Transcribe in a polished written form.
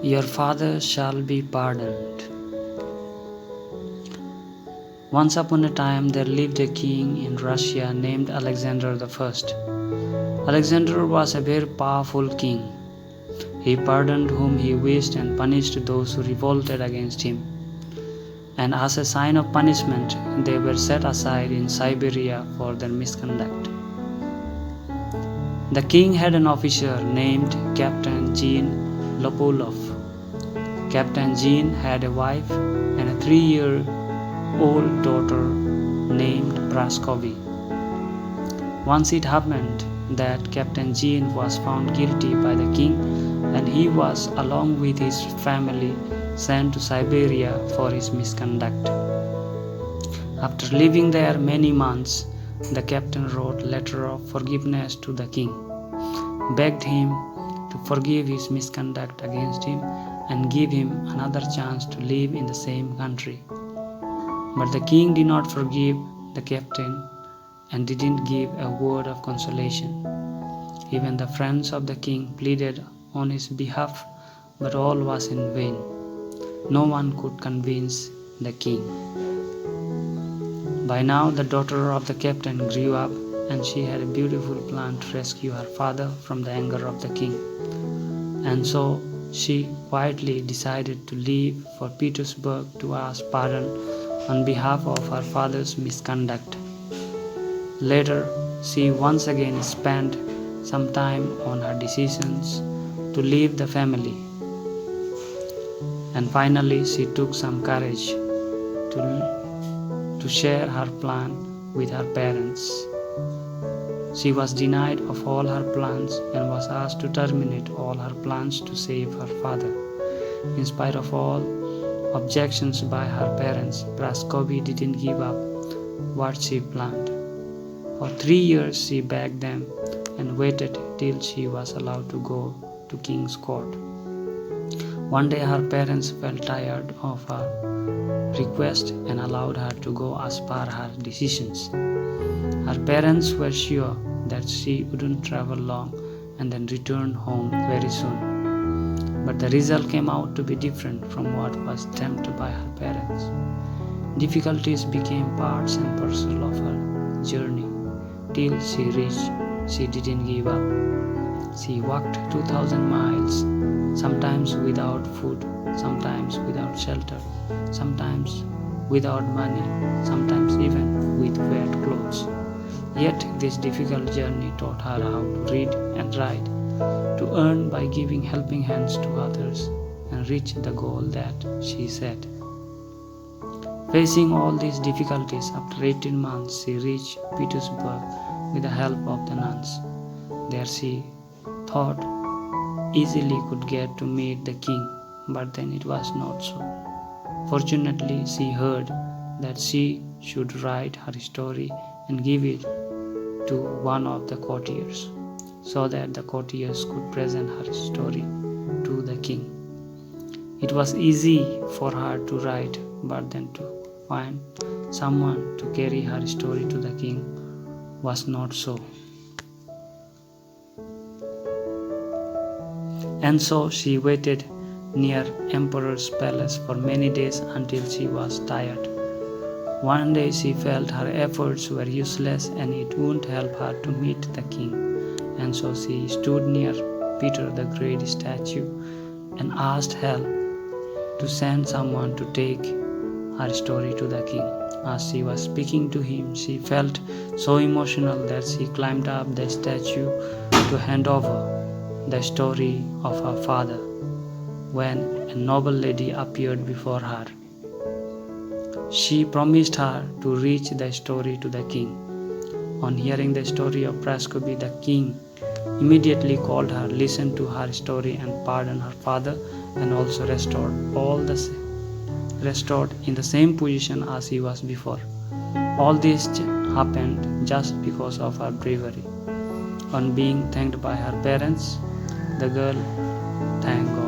Your father shall be pardoned. Once upon a time there lived a king in Russia named Alexander I. Alexander was a very powerful king. He pardoned whom he wished and punished those who revolted against him. And as a sign of punishment, they were set aside in Siberia for their misconduct. The king had an officer named Captain Jean Lopolov. Captain Jean had a wife and a 3-year-old daughter named Praskovy. Once it happened that Captain Jean was found guilty by the king, and he was, along with his family, sent to Siberia for his misconduct. After living there many months, the captain wrote a letter of forgiveness to the king, begged him to forgive his misconduct against him and give him another chance to live in the same country. But the king did not forgive the captain and didn't give a word of consolation. Even the friends of the king pleaded on his behalf, but all was in vain. No one could convince the king. By now the daughter of the captain grew up, and she had a beautiful plan to rescue her father from the anger of the king. And so she quietly decided to leave for Petersburg to ask pardon on behalf of her father's misconduct. Later, she once again spent some time on her decisions to leave the family. And finally, she took some courage to share her plan with her parents. She was denied of all her plans and was asked to terminate all her plans to save her father. In spite of all objections by her parents, Praskovy didn't give up what she planned. For 3 years she begged them and waited till she was allowed to go to King's court. One day her parents felt tired of her request and allowed her to go as per her decisions. Her parents were sure that she wouldn't travel long and then return home very soon. But the result came out to be different from what was dreamt by her parents. Difficulties became parts and parcel of her journey. Till she didn't give up. She walked 2,000 miles, sometimes without food, sometimes without shelter, sometimes without money, sometimes even with wet clothes. Yet this difficult journey taught her how to read and write, to earn by giving helping hands to others, and reach the goal that she set. Facing all these difficulties, after 18 months she reached Petersburg with the help of the nuns. There she thought easily could get to meet the king, but then it was not so. Fortunately, she heard that she should write her story and give it to one of the courtiers, so that the courtiers could present her story to the king. It was easy for her to write, but then to find someone to carry her story to the king was not so. And so she waited near Emperor's palace for many days until she was tired. One day she felt her efforts were useless and it wouldn't help her to meet the king, and so she stood near Peter the Great statue and asked help to send someone to take her story to the king. As she was speaking to him, she felt so emotional that she climbed up the statue to hand over the story of her father, when a noble lady appeared before her. She promised her to reach the story to the king. On hearing the story of Praskovy, the king immediately called her, listened to her story, and pardoned her father, and also restored in the same position as he was before. All this happened just because of her bravery. On being thanked by her parents, the girl thanked God.